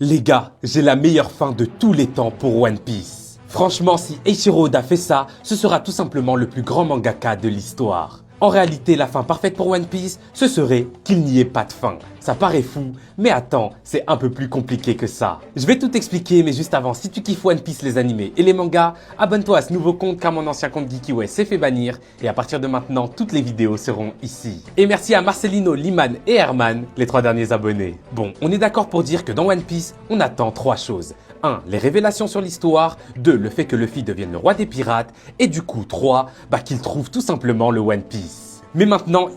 Les gars, j'ai la meilleure fin de tous les temps pour One Piece. Franchement, si Eiichiro Oda fait ça, ce sera tout simplement le plus grand mangaka de l'histoire. En réalité, la fin parfaite pour One Piece, ce serait qu'il n'y ait pas de fin. Ça paraît fou, mais attends, c'est un peu plus compliqué que ça. Je vais tout expliquer, mais juste avant, si tu kiffes One Piece, les animés et les mangas, abonne-toi à ce nouveau compte car mon ancien compte GeekyWay s'est fait bannir et à partir de maintenant, toutes les vidéos seront ici. Et merci à Marcelino, Liman et Herman, les 3 derniers abonnés. Bon, on est d'accord pour dire que dans One Piece, on attend 3 choses. 1. Les révélations sur l'histoire. 2. Le fait que Luffy devienne le roi des pirates. Et du coup, 3. Qu'il trouve tout simplement le One Piece. Mais maintenant,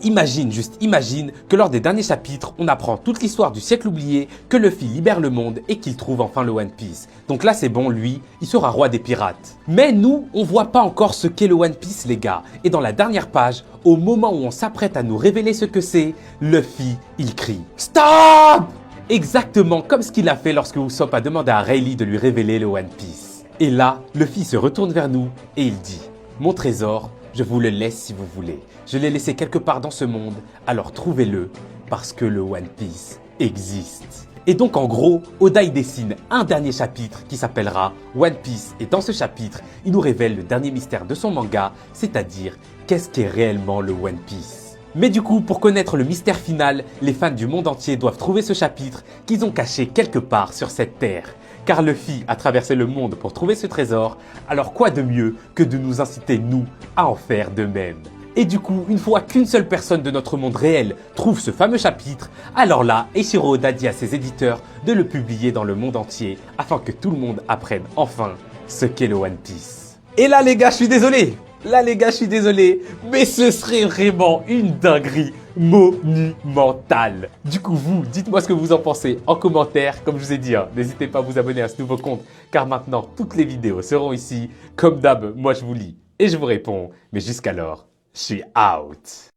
juste imagine que lors des derniers chapitres, on apprend toute l'histoire du siècle oublié, que Luffy libère le monde et qu'il trouve enfin le One Piece. Donc là, c'est bon, lui, il sera roi des pirates. Mais nous, on voit pas encore ce qu'est le One Piece, les gars. Et dans la dernière page, au moment où on s'apprête à nous révéler ce que c'est, Luffy, il crie « Stop !» Exactement comme ce qu'il a fait lorsque Usopp a demandé à Rayleigh de lui révéler le One Piece. Et là, Luffy se retourne vers nous et il dit « Mon trésor, je vous le laisse si vous voulez. Je l'ai laissé quelque part dans ce monde, alors trouvez-le, parce que le One Piece existe. » Et donc en gros, Oda il dessine un dernier chapitre qui s'appellera One Piece. Et dans ce chapitre, il nous révèle le dernier mystère de son manga, c'est-à-dire qu'est-ce qu'est réellement le One Piece. Mais du coup, pour connaître le mystère final, les fans du monde entier doivent trouver ce chapitre qu'ils ont caché quelque part sur cette terre. Car Luffy a traversé le monde pour trouver ce trésor, alors quoi de mieux que de nous inciter, nous, à en faire de même. Et du coup, une fois qu'une seule personne de notre monde réel trouve ce fameux chapitre, alors là, Eiichiro Oda dit à ses éditeurs de le publier dans le monde entier afin que tout le monde apprenne enfin ce qu'est le One Piece. Et là les gars, je suis désolé! Mais ce serait vraiment une dinguerie monumentale. Du coup, vous, dites-moi ce que vous en pensez en commentaire. Comme je vous ai dit, n'hésitez pas à vous abonner à ce nouveau compte, car maintenant, toutes les vidéos seront ici. Comme d'hab, moi je vous lis et je vous réponds. Mais jusqu'alors, je suis out.